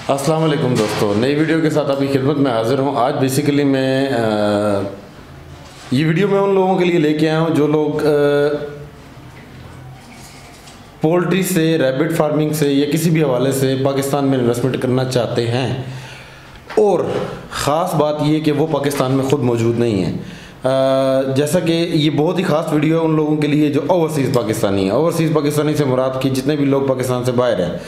अस्सलाम वालेकुम दोस्तों, नई वीडियो के साथ आपकी खिदमत में हाज़िर हूँ। आज बेसिकली मैं ये वीडियो मैं उन लोगों के लिए लेके आया हूँ जो लोग पोल्ट्री से, रैबिट फार्मिंग से या किसी भी हवाले से पाकिस्तान में इन्वेस्टमेंट करना चाहते हैं। और ख़ास बात ये कि वो पाकिस्तान में ख़ुद मौजूद नहीं है। जैसा कि ये बहुत ही ख़ास वीडियो है उन लोगों के लिए जो ओवरसीज़ पाकिस्तानी है। ओवरसीज़ पाकिस्तानी से मुराद की जितने भी लोग पाकिस्तान से बाहर हैं,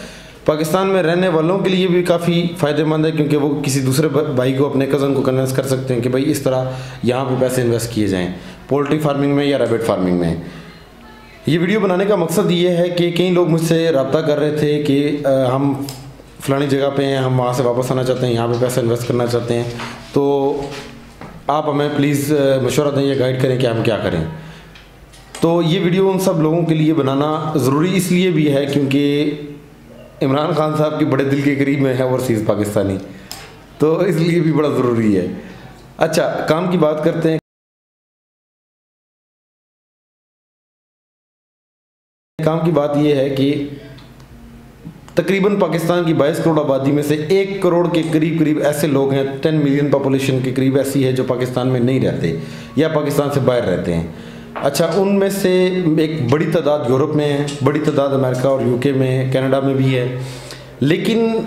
पाकिस्तान में रहने वालों के लिए भी काफ़ी फ़ायदेमंद है, क्योंकि वो किसी दूसरे भाई को, अपने कज़न को कन्विंस कर सकते हैं कि भाई इस तरह यहाँ पे पैसे इन्वेस्ट किए जाएं पोल्ट्री फार्मिंग में या रैबिट फार्मिंग में। ये वीडियो बनाने का मकसद ये है कि कई लोग मुझसे रब्ता कर रहे थे कि हम फ़लानी जगह पे हैं, हम वहाँ से वापस आना चाहते हैं, यहाँ पे पैसा इन्वेस्ट करना चाहते हैं, तो आप हमें प्लीज़ मशवरा दें या गाइड करें कि हम क्या करें। तो ये वीडियो उन सब लोगों के लिए बनाना ज़रूरी इसलिए भी है क्योंकि इमरान खान साहब के बड़े दिल के करीब में है ओवरसीज़ पाकिस्तानी, तो इसलिए भी बड़ा ज़रूरी है। अच्छा, काम की बात करते हैं। काम की बात यह है कि तकरीबन पाकिस्तान की 22 करोड़ आबादी में से 1 करोड़ के करीब करीब ऐसे लोग हैं, 10 मिलियन पॉपुलेशन के करीब ऐसी है जो पाकिस्तान में नहीं रहते या पाकिस्तान से बाहर रहते हैं। अच्छा, उनमें से एक बड़ी तादाद यूरोप में है, बड़ी तादाद अमेरिका और यूके में, कनाडा में भी है। लेकिन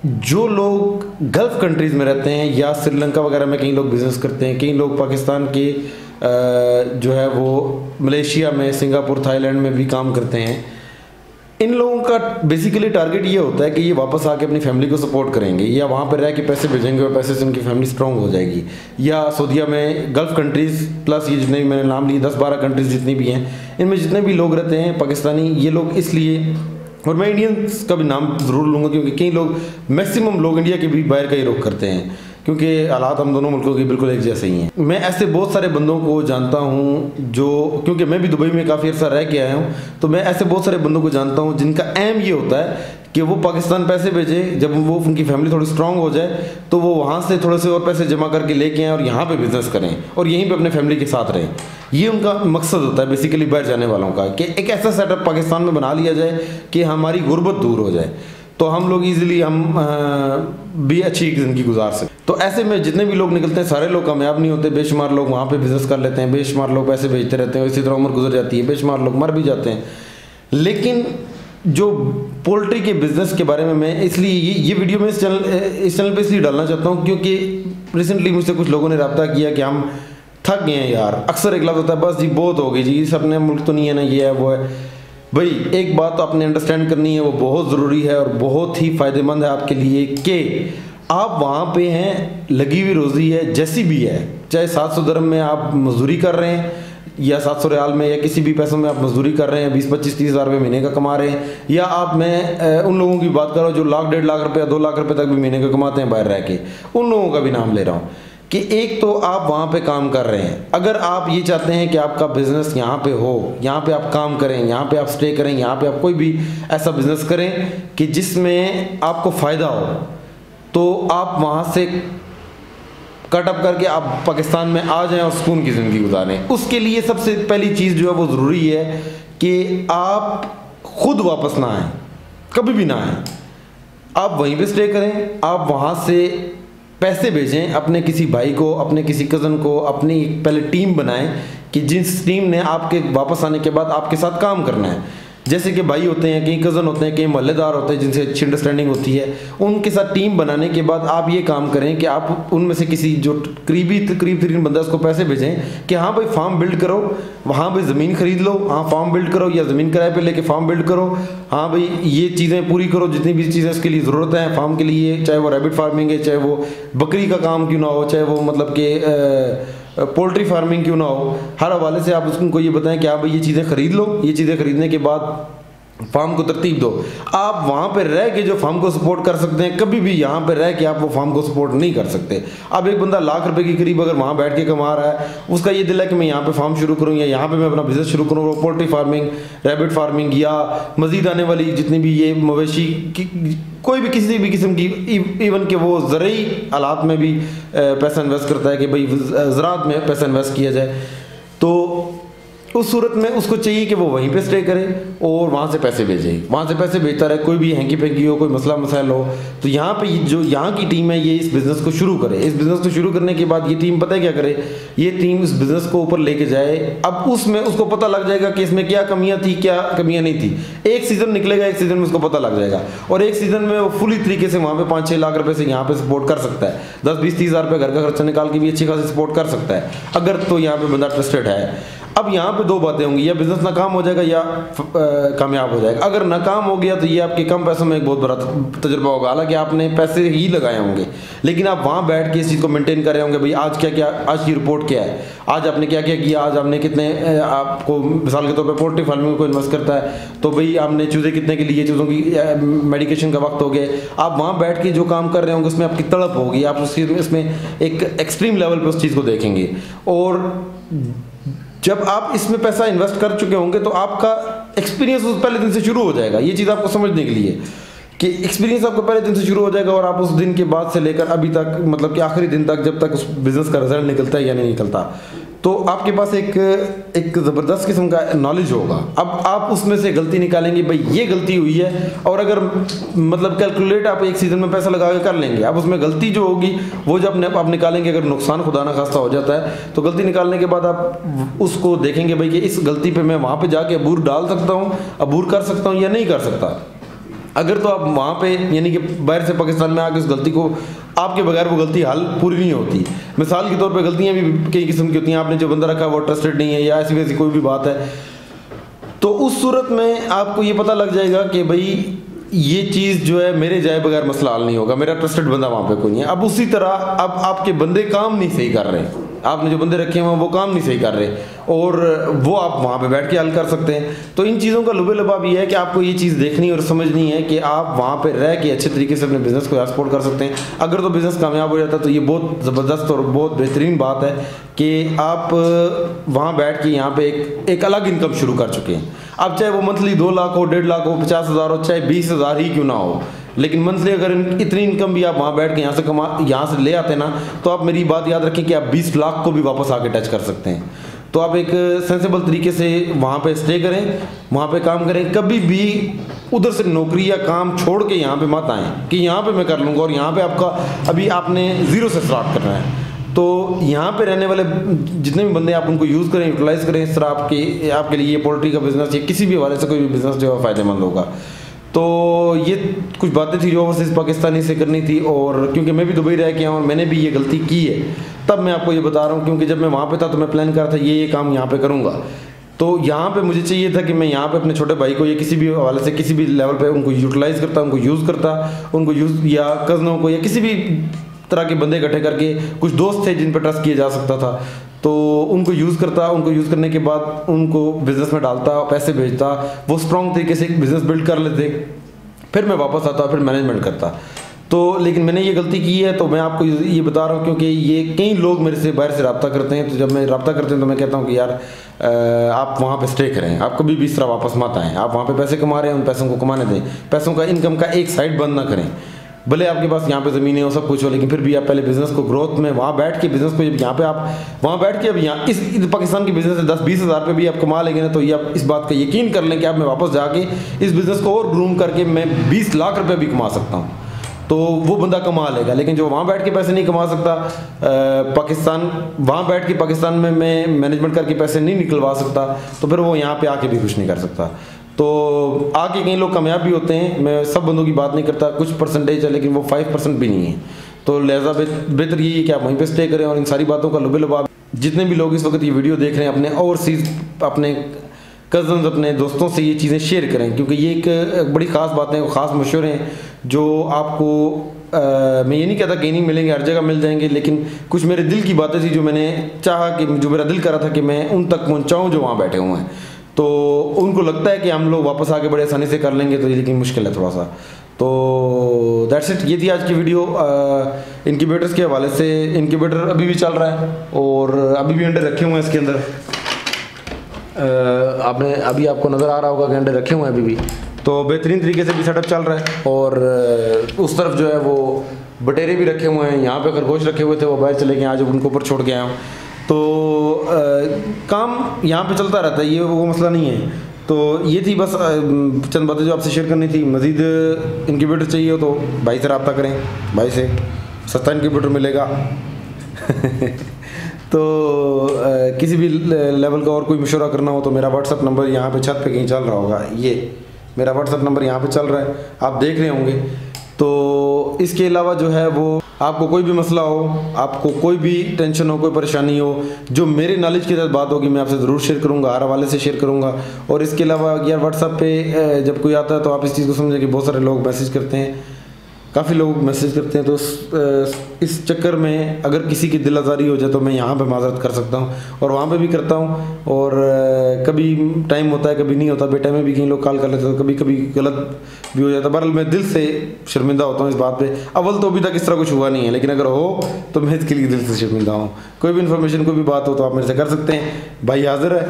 जो लोग गल्फ़ कंट्रीज़ में रहते हैं या श्रीलंका वगैरह में कई लोग बिज़नेस करते हैं, कई लोग पाकिस्तान के जो है वो मलेशिया में, सिंगापुर, थाईलैंड में भी काम करते हैं। इन लोगों का बेसिकली टारगेट ये होता है कि ये वापस आके अपनी फैमिली को सपोर्ट करेंगे या वहाँ पर रह के पैसे भेजेंगे और पैसे से उनकी फैमिली स्ट्रॉन्ग हो जाएगी। या सऊदीया में गल्फ़ कंट्रीज़ प्लस ये जितने भी मैंने नाम लिए 10-12 कंट्रीज़ जितनी भी हैं, इनमें जितने भी लोग रहते हैं पाकिस्तानी, ये लोग इसलिए, और मैं इंडियंस का भी नाम ज़रूर लूँगा क्योंकि कई लोग, मैक्सिमम लोग इंडिया के भी बाहर का ही रुख करते हैं क्योंकि हालात हम दोनों मुल्कों के बिल्कुल एक जैसे ही हैं। मैं ऐसे बहुत सारे बंदों को जानता हूँ जो, क्योंकि मैं भी दुबई में काफ़ी अर्सा रह के आया हूँ, तो मैं ऐसे बहुत सारे बंदों को जानता हूँ जिनका एम ये होता है कि वो पाकिस्तान पैसे भेजे, जब वो उनकी फैमिली थोड़ी स्ट्रांग हो जाए तो वो वहाँ से थोड़े से और पैसे जमा करके लेके आएँ और यहाँ पे बिज़नेस करें और यहीं पे अपने फैमिली के साथ रहें। ये उनका मकसद होता है बेसिकली बाहर जाने वालों का, कि एक ऐसा सेटअप पाकिस्तान में बना लिया जाए कि हमारी गुर्बत दूर हो जाए, तो हम लोग ईज़िली हम भी अच्छी ज़िंदगी गुजार सकें। तो ऐसे में जितने भी लोग निकलते हैं, सारे लोग कामयाब नहीं होते, बेशुमार लोग वहाँ पे बिज़नेस कर लेते हैं, बेशुमार लोग पैसे भेजते रहते हैं, इसी तरह उम्र गुजर जाती है, बेशुमार लोग मर भी जाते हैं। लेकिन जो पोल्ट्री के बिज़नेस के बारे में मैं इसलिए ये वीडियो में इस चैनल पे इसलिए डालना चाहता हूँ क्योंकि रिसेंटली मुझसे कुछ लोगों ने रब्ता किया कि हम थक गए हैं यार। अक्सर एक लफ्ज़ होता है, बस जी बहुत हो गई जी, इस अपने मुल्क तो नहीं है ना, ये है वो है। भाई एक बात तो आपने अंडरस्टैंड करनी है, वो बहुत ज़रूरी है और बहुत ही फ़ायदेमंद है आपके लिए कि आप वहाँ पे हैं, लगी हुई रोज़ी है जैसी भी है, चाहे 700 दिरहम में आप मजदूरी कर रहे हैं या 700 रियाल में या किसी भी पैसों में आप मजदूरी कर रहे हैं, 20-25-30 हज़ार रुपये महीने का कमा रहे हैं, या आप, मैं उन लोगों की बात कर रहा हूँ जो लाख 1.5 लाख रुपये 2 लाख रुपये तक भी महीने का कमाते हैं बाहर रह के, उन लोगों का भी नाम ले रहा हूँ कि एक तो आप वहाँ पे काम कर रहे हैं। अगर आप ये चाहते हैं कि आपका बिज़नेस यहाँ पे हो, यहाँ पे आप काम करें, यहाँ पे आप स्टे करें, यहाँ पे आप कोई भी ऐसा बिज़नेस करें कि जिसमें आपको फ़ायदा हो, तो आप वहाँ से कट अप करके आप पाकिस्तान में आ जाएं और सुकून की ज़िंदगी गुजारें। उसके लिए सबसे पहली चीज़ जो है वो ज़रूरी है कि आप ख़ुद वापस ना आएँ, कभी भी ना आएँ, आप वहीं पे स्टे करें, आप वहाँ से पैसे भेजें अपने किसी भाई को, अपने किसी कज़न को, अपनी पहले टीम बनाएं कि जिस टीम ने आपके वापस आने के बाद आपके साथ काम करना है। जैसे कि भाई होते हैं, कई कज़न होते हैं, कई मोहल्लेदार होते हैं जिनसे अच्छी अंडरस्टैंडिंग होती है, उनके साथ टीम बनाने के बाद आप ये काम करें कि आप उनमें से किसी जो करीब तरीन बंदा उसको पैसे भेजें कि हाँ भाई फार्म बिल्ड करो, वहाँ भाई ज़मीन खरीद लो, हाँ फार्म बिल्ड करो या ज़मीन किराए पे लेके फार्म बिल्ड करो, हाँ भाई ये चीज़ें पूरी करो, जितनी भी चीज़ें उसके लिए ज़रूरत है फार्म के लिए, चाहे वो रैबिट फार्मिंग है, चाहे वो बकरी का काम क्यों ना हो, चाहे वो मतलब कि पोल्ट्री फार्मिंग क्यों ना हो, हर हवाले से आप उसको ये बताएं कि आप भाई ये चीज़ें ख़रीद लो, ये चीज़ें ख़रीदने के बाद फार्म को तरतीब दो। आप वहाँ पे रह के जो फार्म को सपोर्ट कर सकते हैं, कभी भी यहाँ पे रह के आप वो फार्म को सपोर्ट नहीं कर सकते। अब एक बंदा लाख रुपए के करीब अगर वहाँ बैठ के कमा रहा है, उसका ये दिल है कि मैं यहाँ पे फार्म शुरू करूँ या यहाँ पे मैं अपना बिज़नेस शुरू करूँ, वो पोल्ट्री फार्मिंग, रैबिट फार्मिंग या मज़ीद आने वाली जितनी भी ये मवेशी की कोई भी किसी भी किस्म की, इवन के वो ज़रूरी हालात में भी पैसा इन्वेस्ट करता है कि भाई ज़राअत में पैसा इन्वेस्ट किया जाए, तो उस सूरत में उसको चाहिए कि वो वहीं पे स्टे करे और वहाँ से पैसे भेजे, वहाँ से पैसे भेजता रहे। कोई भी हैंकी फेंकी हो, कोई मसला मसाइल हो, तो यहाँ पे जो यहाँ की टीम है ये इस बिज़नेस को शुरू करे। इस बिज़नेस को शुरू करने के बाद ये टीम पता है क्या करे, ये टीम इस बिज़नेस को ऊपर लेके जाए। अब उसमें उसको पता लग जाएगा कि इसमें क्या कमियाँ थी, क्या कमियाँ नहीं थी। एक सीज़न निकलेगा, एक सीज़न में उसको पता लग जाएगा, और एक सीज़न में वो फुली तरीके से वहाँ पे 5-6 लाख रुपए से यहाँ पे सपोर्ट कर सकता है। 10-20-30 हज़ार रुपये घर का खर्चा निकाल के भी अच्छी खासी सपोर्ट कर सकता है, अगर तो यहाँ पे बंदा ट्रस्टेड है। अब यहाँ पे दो बातें होंगी, या बिजनेस नाकाम हो जाएगा या कामयाब हो जाएगा। अगर नाकाम हो गया तो ये आपके कम पैसों में एक बहुत बड़ा तजुर्बा होगा। हालांकि आपने पैसे ही लगाए होंगे, लेकिन आप वहाँ बैठ के इस चीज़ को मेंटेन कर रहे होंगे, भाई आज क्या क्या, आज की रिपोर्ट क्या है, आज आपने क्या क्या किया, आज आपने कितने, आपको मिसाल के तौर पर पोल्ट्री फार्मिंग में कोई इन्वेस्ट करता है तो भाई आपने चूज़े कितने के लिए, चूज़ों की मेडिकेशन का वक्त हो गया। आप वहाँ बैठ के जो काम कर रहे होंगे उसमें आपकी तड़प होगी, आप उस चीज़ में इसमें एक एक्सट्रीम लेवल पर उस चीज़ को देखेंगे। और जब आप इसमें पैसा इन्वेस्ट कर चुके होंगे तो आपका एक्सपीरियंस उस पहले दिन से शुरू हो जाएगा। ये चीज़ आपको समझने के लिए कि एक्सपीरियंस आपको पहले दिन से शुरू हो जाएगा, और आप उस दिन के बाद से लेकर अभी तक, मतलब कि आखिरी दिन तक, जब तक उस बिज़नेस का रिजल्ट निकलता है या नहीं निकलता, तो आपके पास एक ज़बरदस्त किस्म का नॉलेज होगा। अब आप उसमें से गलती निकालेंगे, भाई ये गलती हुई है, और अगर मतलब कैलकुलेट आप एक सीज़न में पैसा लगा के कर लेंगे, अब उसमें गलती जो होगी वो जब आप निकालेंगे, अगर नुकसान खुदा ना खास्ता हो जाता है तो गलती निकालने के बाद आप उसको देखेंगे भाई कि इस गलती पे मैं वहाँ पे जाके अबूर डाल सकता हूँ, अबूर कर सकता हूँ या नहीं कर सकता। अगर तो आप वहाँ पे यानी कि बाहर से पाकिस्तान में आके उस गलती को, आपके बगैर वो गलती हल पूरी नहीं होती। मिसाल के तौर पे गलतियाँ भी कई किस्म की होती हैं, आपने जो बंदा रखा वो ट्रस्टेड नहीं है या ऐसी वैसी कोई भी बात है, तो उस सूरत में आपको ये पता लग जाएगा कि भाई ये चीज़ जो है मेरे जाए बगैर मसला हल नहीं होगा, मेरा ट्रस्टेड बंदा वहाँ पे कोई नहीं है। अब उसी तरह अब आपके बंदे काम नहीं सही कर रहे, आपने जो बंदे रखे हुए हैं वो काम नहीं सही कर रहे, और वो आप वहाँ पे बैठ के हल कर सकते हैं। तो इन चीज़ों का लुबे लबाब ये है कि आपको ये चीज़ देखनी और समझनी है कि आप वहाँ पे रह के अच्छे तरीके से अपने बिज़नेस को सपोर्ट कर सकते हैं। अगर तो बिज़नेस कामयाब हो जाता है तो ये बहुत ज़बरदस्त और बहुत बेहतरीन बात है कि आप वहाँ बैठ के यहाँ पे एक अलग इनकम शुरू कर चुके हैं। अब चाहे वो मंथली 2 लाख हो, 1.5 लाख हो, 50,000 हो, चाहे 20,000 ही क्यों ना हो, लेकिन मंथली अगर इतनी इनकम भी आप वहाँ बैठ के यहाँ से ले आते ना, तो आप मेरी बात याद रखें कि आप 20 लाख को भी वापस आके टच कर सकते हैं। तो आप एक सेंसेबल तरीके से वहाँ पे स्टे करें, वहाँ पे काम करें, कभी भी उधर से नौकरी या काम छोड़ के यहाँ पे मत आएँ कि यहाँ पे मैं कर लूँगा, और यहाँ पे आपका अभी आपने ज़ीरो से स्टार्ट करना है। तो यहाँ पे रहने वाले जितने भी बंदे आप उनको यूज़ करें, यूटिलाइज़ करें। इस तरह आपके लिए ये पोल्ट्री का बिज़नेस या किसी भी हवाले से कोई भी बिज़नेस जो है फ़ायदेमंद होगा। तो ये कुछ बातें थी जो ओवरसीज़ पाकिस्तानी से करनी थी, और क्योंकि मैं भी दुबई रह के आया और मैंने भी ये गलती की है, तब मैं आपको ये बता रहा हूँ। क्योंकि जब मैं वहाँ पे था तो मैं प्लान कर रहा था ये काम यहाँ पे करूँगा, तो यहाँ पे मुझे चाहिए था कि मैं यहाँ पे अपने छोटे भाई को या किसी भी हवाले से किसी भी लेवल पे उनको यूटिलाइज़ करता, उनको यूज़ करता, उनको यूज़, या कज़नों को या किसी भी तरह के बंदे इकट्ठे करके, कुछ दोस्त थे जिन पर ट्रस्ट किया जा सकता था, तो उनको यूज़ करता, उनको यूज़ करने के बाद उनको बिज़नेस में डालता, पैसे भेजता, वो स्ट्रॉन्ग तरीके से एक बिज़नेस बिल्ड कर लेते, फिर मैं वापस आता, फिर मैनेजमेंट करता। तो लेकिन मैंने ये गलती की है, तो मैं आपको ये बता रहा हूँ क्योंकि ये कई लोग मेरे से बाहर से रब्ता करते हैं। तो जब मैं रब्ता करते हैं तो मैं कहता हूँ कि यार आप वहाँ पे स्टे करें, आप कभी भी इस तरह वापस मत आएँ। आप वहाँ पे पैसे कमा रहे हैं, उन पैसों को कमाने दें, पैसों का इनकम का एक साइड बंद ना करें। भले आपके पास यहाँ पे ज़मीनें हो, सब कुछ हो, लेकिन फिर भी आप पहले बिज़नेस को ग्रोथ में वहाँ बैठ के बिज़नेस को, जब यहाँ पे आप वहाँ बैठ के अब यहाँ इस पाकिस्तान की बिज़नेस से 10-20 हज़ार पे भी आप कमा लेंगे ना, तो ये आप इस बात का यकीन कर लें कि आप मैं वापस जाके इस बिज़नेस को और ग्रूम करके मैं 20 लाख रुपये भी कमा सकता हूँ, तो वो बंदा कमा लेगा। लेकिन जो वहाँ बैठ के पैसे नहीं कमा सकता, वहाँ बैठ के पाकिस्तान में मैं मैनेजमेंट करके पैसे नहीं निकलवा सकता, तो फिर वो यहाँ पे आके भी कुछ नहीं कर सकता। तो आके कई लोग कामयाब भी होते हैं, मैं सब बंदों की बात नहीं करता, कुछ परसेंटेज है, लेकिन वो 5% भी नहीं है। तो लिहाजा बेहतर यही है कि आप वहीं पे स्टे करें, और इन सारी बातों का लुबे लुबाब जितने भी लोग इस वक्त ये वीडियो देख रहे हैं, अपने ओवरसीज़ अपने कज़न्स, अपने दोस्तों से ये चीज़ें शेयर करें, क्योंकि ये एक बड़ी ख़ास बातें, ख़ास मशवरे हैं जो आपको मैं ये नहीं कहता कहीं नहीं मिलेंगे, हर जगह मिल जाएंगे, लेकिन कुछ मेरे दिल की बातें थी जो मैंने चाहा कि, जो मेरा दिल कर रहा था कि मैं उन तक पहुँचाऊँ जो वहाँ बैठे हुए हैं। तो उनको लगता है कि हम लोग वापस आके बड़े आसानी से कर लेंगे, तो लेकिन मुश्किल है थोड़ा सा। तो दैट्स इट, ये थी आज की वीडियो इनक्यूबेटर्स के हवाले से। इनक्यूबेटर अभी भी चल रहा है और अभी भी अंडे रखे हुए हैं इसके अंदर। आपने अभी आपको नज़र आ रहा होगा कि अंडे रखे हुए हैं अभी भी, तो बेहतरीन तरीके से भी सेटअप चल रहा है। और उस तरफ जो है वो बटेरे भी रखे हुए हैं, यहाँ पे खरगोश रखे हुए थे, वो बाहर चले गए, आज उनको ऊपर छोड़ के आया हूँ। तो काम यहाँ पे चलता रहता है, ये वो मसला नहीं है। तो ये थी बस चंद बातें जो आपसे शेयर करनी थी। मज़ीद इंक्यूबेटर चाहिए हो तो भाई से रब्ता करें, भाई से सस्ता इंक्यूबेटर मिलेगा। तो किसी भी लेवल का और कोई मशवरा करना हो तो मेरा व्हाट्सअप नंबर यहाँ पे छत पे कहीं चल रहा होगा, ये मेरा व्हाट्सअप नंबर यहाँ पे चल रहा है, आप देख रहे होंगे। तो इसके अलावा जो है वो आपको कोई भी मसला हो, आपको कोई भी टेंशन हो, कोई परेशानी हो, जो मेरे नॉलेज के साथ बात होगी मैं आपसे ज़रूर शेयर करूँगा, हर हवाले से शेयर करूँगा। और इसके अलावा यार व्हाट्सअप पे जब कोई आता है तो आप इस चीज़ को समझें कि बहुत सारे लोग मैसेज करते हैं, काफ़ी लोग मैसेज करते हैं। तो इस चक्कर में अगर किसी की दिल आज़ारी हो जाए तो मैं यहाँ पे माजरत कर सकता हूँ और वहाँ पे भी करता हूँ। और कभी टाइम होता है, कभी नहीं होता, बेटा में भी कई लोग कॉल कर लेते हैं, कभी कभी गलत भी हो जाता है। बहरहाल मैं दिल से शर्मिंदा होता हूँ इस बात पे। अव्वल तो अभी तक इस तरह कुछ हुआ नहीं है, लेकिन अगर हो तो मैं इसके लिए दिल से शर्मिंदा हूँ। कोई भी इन्फॉर्मेशन, कोई भी बात हो तो आप मेरे से कर सकते हैं, भाई हाजिर है।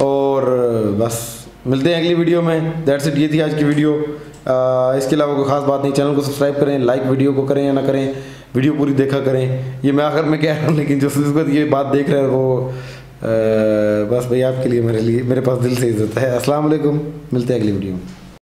और बस मिलते हैं अगली वीडियो में। दैट्स इट, ये थी आज की वीडियो। इसके अलावा कोई ख़ास बात नहीं। चैनल को सब्सक्राइब करें, लाइक वीडियो को करें या ना करें, वीडियो पूरी देखा करें। ये मैं आखिर में कह रहा हूँ, लेकिन जो ये बात देख रहे हैं वो बस भाई आपके लिए, मेरे पास दिल से इज्जत है। अस्सलाम वालेकुम, मिलते हैं अगली वीडियो में।